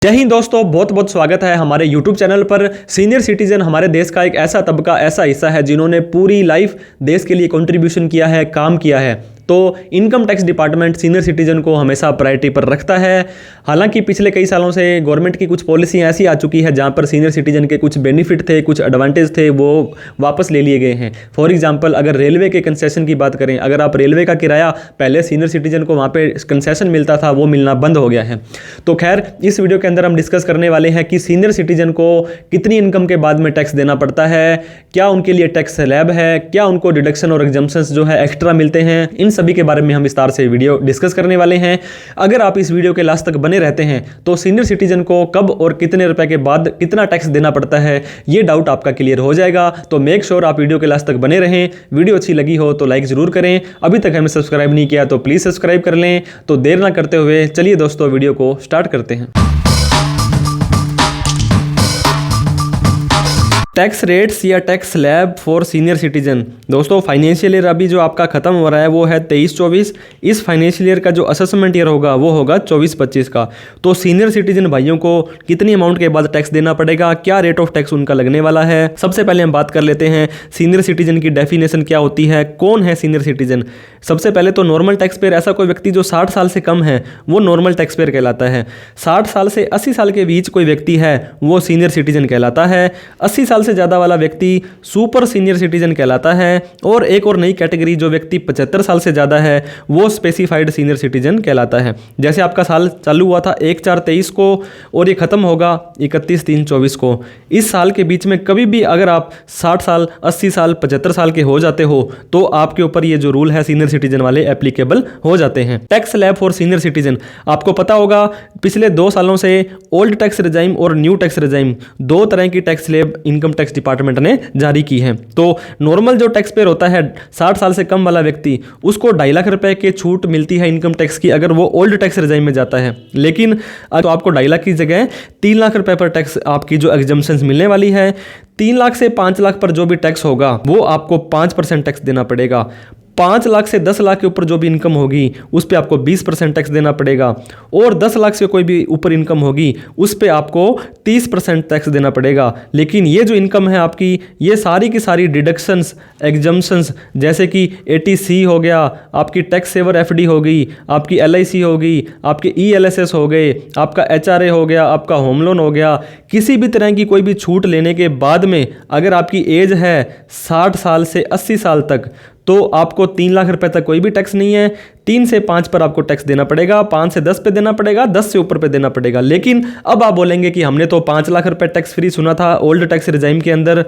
जय हिंद दोस्तों, बहुत बहुत स्वागत है हमारे YouTube चैनल पर। सीनियर सिटीजन हमारे देश का एक ऐसा तबका, ऐसा हिस्सा है जिन्होंने पूरी लाइफ देश के लिए कंट्रीब्यूशन किया है, काम किया है। तो income tax department senior citizen को हमेशा प्रायोरिटी पर रखता है। हालांकि पिछले कई सालों से गवर्नमेंट की कुछ पॉलिसी ऐसी आ चुकी है जहां पर सीनियर सिटीजन के कुछ बेनिफिट थे, कुछ एडवांटेज थे, वो वापस ले लिए गए हैं। फॉर एग्जांपल, अगर रेलवे के कंसेशन की बात करें, अगर आप रेलवे का किराया पहले सीनियर सिटीजन को वहाँ पे कंसेशन मिलता था, वो मिलना बंद हो गया है। तो खैर, इस वीडियो के अंदर हम डिस्कस करने वाले हैं कि सीनियर सिटीजन को कितनी इनकम के बाद में टैक्स देना पड़ता है, क्या उनके लिए टैक्स स्लैब है, क्या उनको डिडक्शन और एग्जम्पशंस जो है एक्स्ट्रा मिलते हैं। इन सभी के बारे में हम विस्तार से वीडियो डिस्कस करने वाले हैं। अगर आप इस वीडियो के लास्ट तक बने रहते हैं तो सीनियर सिटीजन को कब और कितने रुपए के बाद कितना टैक्स देना पड़ता है, ये डाउट आपका क्लियर हो जाएगा। तो मेक श्योर आप वीडियो के लास्ट तक बने रहें। वीडियो अच्छी लगी हो तो लाइक जरूर करें। अभी तक हमें सब्सक्राइब नहीं किया तो प्लीज सब्सक्राइब कर लें। तो देर ना करते हुए चलिए दोस्तों, वीडियो को स्टार्ट करते हैं। टैक्स रेट्स या tax slab for senior citizen. दोस्तों, फाइनेंशियल ईयर अभी जो आपका खत्म हो रहा है वो है 23-24। इस फाइनेंशियल ईयर का जो असेसमेंट ईयर होगा वो होगा 24-25 का। तो सीनियर सिटीजन भाइयों को कितनी अमाउंट के बाद टैक्स देना पड़ेगा, क्या रेट ऑफ टैक्स उनका लगने वाला है। सबसे पहले हम बात कर लेते हैं सीनियर सिटीजन की डेफिनेशन क्या होती है, कौन है सीनियर सिटीजन। सबसे पहले तो नॉर्मल टैक्स पेयर, ऐसा कोई व्यक्ति जो 60 साल से कम है वो नॉर्मल टैक्स पेयर कहलाता है। 60 साल से 80 साल के बीच कोई व्यक्ति है वो सीनियर सिटीजन कहलाता है। 80 साल से ज़्यादा वाला व्यक्ति सुपर सीनियर सिटीजन कहलाता है। और एक और नई कैटेगरी, जो व्यक्ति 75 साल से ज़्यादा है वो स्पेसिफाइड सीनियर सिटीजन कहलाता है। जैसे आपका साल चालू हुआ था 1/4/23 को और ये खत्म होगा 31/3/24 को। इस साल के बीच में कभी भी अगर आप 60 साल, 80 साल, 75 साल के हो जाते हो तो आपके ऊपर ये जो रूल है सीनियर सिटीजन वाले एप्लीकेबल हो जाते हैं। Tax slab for senior citizen, आपको पता होगा पिछले 2 सालों से ओल्ड टैक्स रिजाइम और न्यू टैक्स रिजाइम, 2 तरह की tax slab income tax department ने जारी की है। तो नॉर्मल जो टैक्स पेयर होता है 60 साल से कम वाला व्यक्ति, उसको 2.5 लाख रुपए की छूट मिलती है इनकम टैक्स की अगर वो ओल्ड टैक्स रिजाइम में जाता है। लेकिन तो आपको 2.5 लाख की जगह 3 लाख रुपए पर टैक्स आपकी जो एग्जम्पशंस मिलने वाली है। 3 लाख से 5 लाख पर जो भी टैक्स होगा वो आपको 5% टैक्स देना पड़ेगा। 5 लाख से 10 लाख के ऊपर जो भी इनकम होगी उस पे आपको 20% टैक्स देना पड़ेगा। और 10 लाख से कोई भी ऊपर इनकम होगी उस पे आपको 30% टैक्स देना पड़ेगा। लेकिन ये जो इनकम है आपकी, ये सारी की सारी डिडक्शंस, एग्जम्पशंस, जैसे कि 80C हो गया, आपकी टैक्स सेवर FD होगी, आपकी LIC होगी, आपके ELSS हो गए, आपका HRA हो गया, आपका होम लोन हो गया, किसी भी तरह की कोई भी छूट लेने के बाद में अगर आपकी एज है 60 साल से 80 साल तक तो आपको 3 लाख रुपए तक कोई भी टैक्स नहीं है। 3 से 5 पर आपको टैक्स देना पड़ेगा, 5 से 10 पे देना पड़ेगा, 10 से ऊपर पे देना पड़ेगा। लेकिन अब आप बोलेंगे कि हमने तो 5 लाख रुपए टैक्स फ्री सुना था ओल्ड टैक्स रिजाइम के अंदर।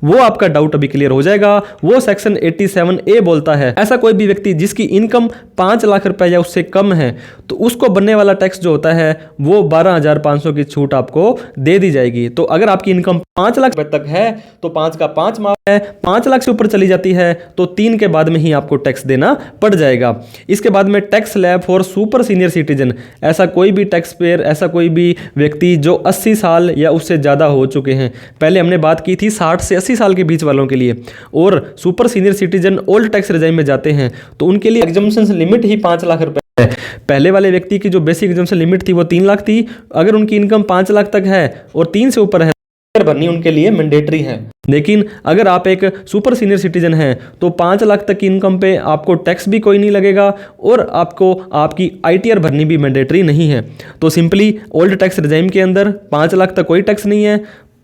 वो आपका डाउट अभी क्लियर हो जाएगा। वो सेक्शन 87A बोलता है ऐसा कोई भी व्यक्ति जिसकी इनकम 5 लाख रुपए या उससे कम है तो उसको बनने वाला टैक्स जो होता है वो 12,500 की छूट आपको दे दी जाएगी। तो अगर आपकी इनकम 5 लाख रुपए तक है तो 5 का 5 माफ है, 5 लाख से ऊपर चली जाती है तो 3 के बाद में ही आपको टैक्स देना पड़ जाएगा। इसके बाद में tax slab for super senior citizen, ऐसा कोई भी टैक्स पेयर, ऐसा कोई भी व्यक्ति जो 80 साल या उससे ज़्यादा हो चुके हैं। पहले हमने बात की थी 60 से 80 साल के बीच वालों के लिए, और super senior citizen old tax regime में जाते हैं तो उनके लिए एग्जम्पशन लिमिट ही 5 लाख रुपए है। पहले वाले व्यक्ति की जो बेसिक एग्जम्पशन लिमिट थी वो 3 लाख थी। अगर उनकी इनकम 5 लाख तक है और 3 से ऊपर है, भरनी उनके लिए मैंडेटरी है। लेकिन अगर आप एक सुपर सीनियर सिटीजन हैं तो 5 लाख तक की इनकम पे आपको टैक्स भी कोई नहीं लगेगा और आपको आपकी ITR भरनी भी मैंडेटरी नहीं है। तो सिंपली ओल्ड टैक्स रिजाइम के अंदर 5 लाख तक कोई टैक्स नहीं है,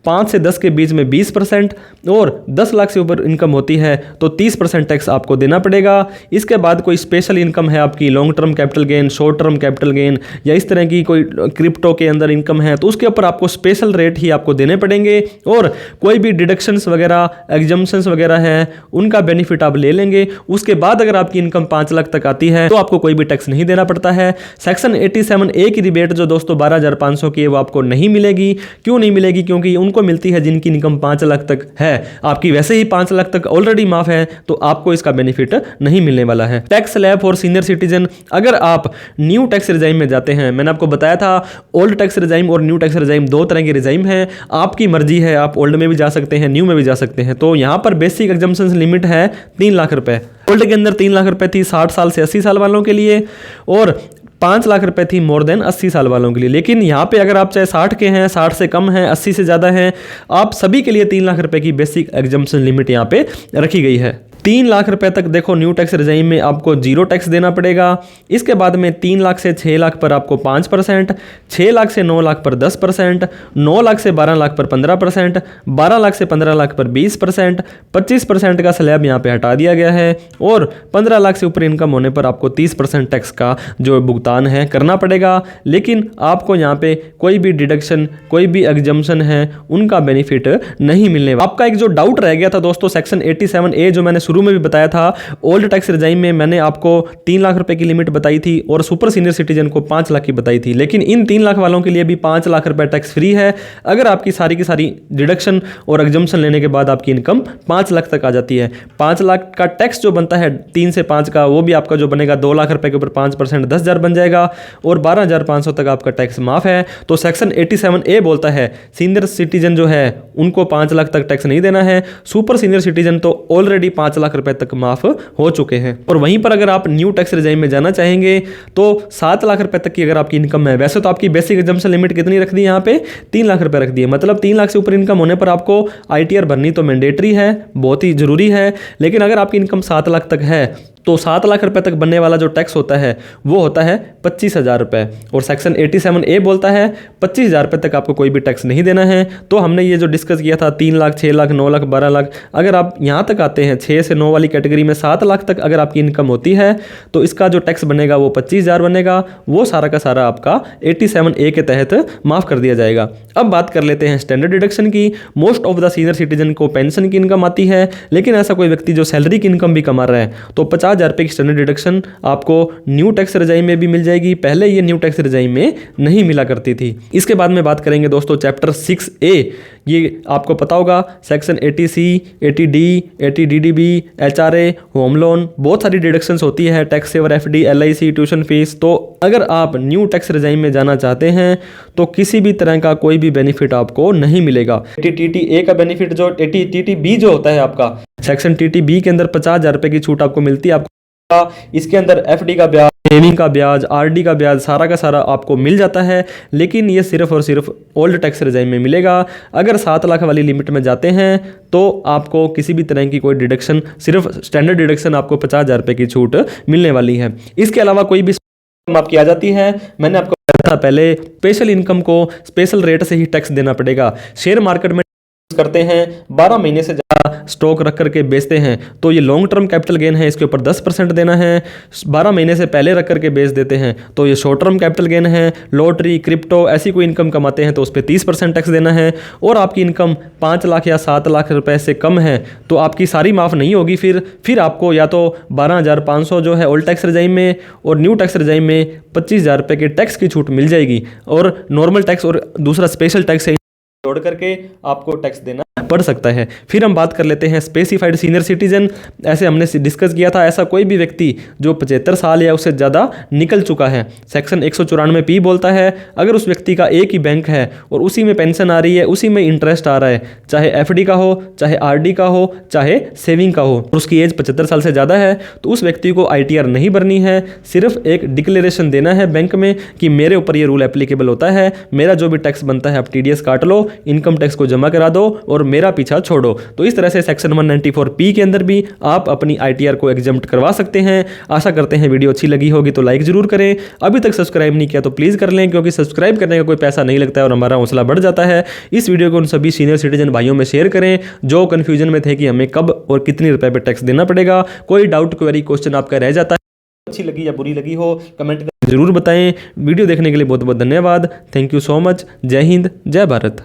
5 से 10 के बीच में 20% और 10 लाख से ऊपर इनकम होती है तो 30% टैक्स आपको देना पड़ेगा। इसके बाद कोई स्पेशल इनकम है आपकी, long term capital gain, short term capital gain, या इस तरह की कोई क्रिप्टो के अंदर इनकम है तो उसके ऊपर आपको स्पेशल रेट ही आपको देने पड़ेंगे। और कोई भी डिडक्शंस वगैरह, एग्जम्पशंस वगैरह है उनका बेनिफिट आप ले लेंगे। उसके बाद अगर आपकी इनकम 5 लाख तक आती है तो आपको कोई भी टैक्स नहीं देना पड़ता है। सेक्शन 87A की रिबेट जो दोस्तों 12,500 की है वो आपको नहीं मिलेगी। क्यों नहीं मिलेगी? क्योंकि उनको मिलती है जिनकी इनकम 5 लाख तक है। आपकी वैसे ही 5 लाख तक ऑलरेडी माफ है तो आपको इसका बेनिफिट नहीं मिलने वाला है। Tax slab for senior citizen, अगर आप न्यू टैक्स रिजाइम में जाते हैं, मैंने आपको बताया था ओल्ड टैक्स रिजाइम और न्यू टैक्स रिजाइम 2 तरह के रिजाइम हैं। आपकी मर्जी है, आप ओल्ड में भी जा सकते हैं, न्यू में भी जा सकते हैं। तो यहां पर बेसिक एग्जम्पशन लिमिट है 3 लाख रुपए। ओल्ड के अंदर 3 लाख रुपए थी 60 साल से 80 साल वालों के लिए, और 5 लाख रुपए थी मोर देन 80 साल वालों के लिए। लेकिन यहाँ पे अगर आप चाहे 60 के हैं, 60 से कम हैं, 80 से ज़्यादा हैं, आप सभी के लिए 3 लाख रुपए की बेसिक एग्जम्पशन लिमिट यहाँ पे रखी गई है। 3 लाख रुपए तक देखो न्यू टैक्स रिजाइम में आपको 0 टैक्स देना पड़ेगा। इसके बाद में 3 लाख से 6 लाख पर आपको 5%, 6 लाख से 9 लाख पर 10%, 9 लाख से 12 लाख पर 15%, 12 लाख से 15 लाख पर 20%, 25% का स्लैब यहाँ पे हटा दिया गया है और 15 लाख से ऊपर इनकम होने पर आपको 30% टैक्स का जो भुगतान है करना पड़ेगा। लेकिन आपको यहाँ पे कोई भी डिडक्शन, कोई भी एग्जम्पशन है उनका बेनिफिट नहीं मिलने वाला। आपका एक जो डाउट रह गया था दोस्तों, सेक्शन 87A जो मैंने शुरू में भी बताया था, ओल्ड टैक्स रिजाइम में मैंने आपको 3 लाख रुपए की लिमिट बताई थी और सुपर सीनियर सिटीजन को 5 लाख की बताई थी। लेकिन इन 3 लाख वालों के लिए भी 5 लाख रुपए टैक्स फ्री है अगर आपकी सारी की सारी डिडक्शन और एग्जम्पशन लेने के बाद आपकी इनकम 5 लाख तक आ जाती है। 5 लाख का टैक्स जो बनता है 3 से 5 का, वो भी आपका जो बनेगा 2 लाख रुपए के ऊपर 5% 10,000 बन जाएगा और 12,500 तक आपका टैक्स माफ है। तो सेक्शन 87A बोलता है सीनियर सिटीजन जो है उनको 5 लाख तक टैक्स नहीं देना है। सुपर सीनियर सिटीजन तो ऑलरेडी 5 लाख रुपए तक माफ हो चुके हैं। और वहीं पर अगर आप न्यू टैक्स रिजाइम में जाना चाहेंगे तो 7 लाख रुपए तक की अगर आपकी इनकम है, वैसे तो आपकी बेसिक एग्जम्पशन लिमिट कितनी रख दी है यहाँ पे, 3 लाख रुपए रख दी है। मतलब 3 लाख से ऊपर इनकम होने पर आपको ITR भरनी तो मैंडेटरी है, बहुत ही जरूरी है। लेकिन अगर आपकी इनकम 7 लाख तक है तो 7 लाख रुपए तक बनने वाला जो टैक्स होता है वो होता है 25,000 रुपये। और सेक्शन 87A बोलता है 25,000 रुपये तक आपको कोई भी टैक्स नहीं देना है। तो हमने ये जो डिस्कस किया था 3 लाख, 6 लाख, 9 लाख, 12 लाख, अगर आप यहाँ तक आते हैं 6 से 9 वाली कैटेगरी में 7 लाख तक अगर आपकी इनकम होती है तो इसका जो टैक्स बनेगा वो 25,000 बनेगा। वो सारा का सारा आपका 87A के तहत माफ़ कर दिया जाएगा। अब बात कर लेते हैं स्टैंडर्ड डिडक्शन की। Most of the senior citizen को पेंशन की इनकम आती है, लेकिन ऐसा कोई व्यक्ति जो सैलरी की इनकम भी कमा रहा है तो 50,000 रुपये की स्टैंडर्ड डिडक्शन आपको न्यू टैक्स रिजाइम में भी मिल जाएगी। पहले ये न्यू टैक्स रिजाइम में नहीं मिला करती थी। इसके बाद में बात करेंगे दोस्तों चैप्टर 6A। ये आपको पता होगा section 80C, 80D, 80DDB, HRA, home loan, बहुत सारी डिडक्शंस होती है, tax saver, FD, LIC, tuition fees. तो अगर आप न्यू टैक्स रिजाइम में जाना चाहते हैं तो किसी भी तरह का कोई भी बेनिफिट आपको नहीं मिलेगा। 80TTA का बेनिफिट जो 80TTB जो होता है आपका सेक्शन TTB के अंदर 50,000 रुपये की छूट आपको मिलती है। इसके अंदर FD का ब्याज, सेविंग का ब्याज, RD का ब्याज सारा का सारा आपको मिल जाता है। लेकिन ये सिर्फ और सिर्फ ओल्ड टैक्स रिजाइम में मिलेगा। अगर 7 लाख वाली लिमिट में जाते हैं तो आपको किसी भी तरह की कोई डिडक्शन, सिर्फ स्टैंडर्ड डिडक्शन आपको 50,000 रुपये की छूट मिलने वाली है। इसके अलावा कोई भी आपकी आ जाती है, मैंने आपको बताया था पहले, स्पेशल इनकम को स्पेशल रेट से ही टैक्स देना पड़ेगा। शेयर मार्केट में करते हैं 12 महीने से ज़्यादा स्टॉक रख करके बेचते हैं तो ये लॉन्ग टर्म कैपिटल गेन है, इसके ऊपर 10% देना है। 12 महीने से पहले रख करके बेच देते हैं तो ये शॉर्ट टर्म कैपिटल गेन है। लॉटरी, क्रिप्टो ऐसी कोई इनकम कमाते हैं तो उस पर 30% टैक्स देना है। और आपकी इनकम 5 लाख या 7 लाख रुपए से कम है तो आपकी सारी माफ़ नहीं होगी। फिर आपको या तो 12,500 जो है ओल्ड टैक्स रिजाइम में और न्यू टैक्स रिजाइम में 25,000 रुपये के टैक्स की छूट मिल जाएगी और नॉर्मल टैक्स और दूसरा स्पेशल टैक्स है जोड़ करके आपको टैक्स देना पड़ सकता है। फिर हम बात कर लेते हैं स्पेसिफाइड सीनियर सिटीजन। ऐसे हमने डिस्कस किया था, ऐसा कोई भी व्यक्ति जो 75 साल या उससे ज़्यादा निकल चुका है। सेक्शन 194P बोलता है अगर उस व्यक्ति का एक ही बैंक है और उसी में पेंशन आ रही है, उसी में इंटरेस्ट आ रहा है, चाहे FD का हो, चाहे RD का हो, चाहे सेविंग का हो, और उसकी एज 75 साल से ज़्यादा है तो उस व्यक्ति को ITR नहीं भरनी है। सिर्फ एक डिक्लेरेशन देना है बैंक में कि मेरे ऊपर ये रूल एप्लीकेबल होता है, मेरा जो भी टैक्स बनता है आप TDS काट लो, इनकम टैक्स को जमा करा दो और मेरा पीछा छोड़ो। तो इस तरह से सेक्शन 194P के अंदर भी आप अपनी ITR को एग्जम्प्ट करवा सकते हैं। आशा करते हैं वीडियो अच्छी लगी होगी तो लाइक जरूर करें। अभी तक सब्सक्राइब नहीं किया तो प्लीज़ कर लें, क्योंकि सब्सक्राइब करने का कोई पैसा नहीं लगता है और हमारा हौसला बढ़ जाता है। इस वीडियो को उन सभी सीनियर सिटीजन भाइयों में शेयर करें जो कन्फ्यूजन में थे कि हमें कब और कितने रुपए पे टैक्स देना पड़ेगा। कोई डाउट, क्वेरी, क्वेश्चन आपका रह जाता है, अच्छी लगी या बुरी लगी हो कमेंट जरूर बताएं। वीडियो देखने के लिए बहुत बहुत धन्यवाद। Thank you so much. जय हिंद, जय भारत।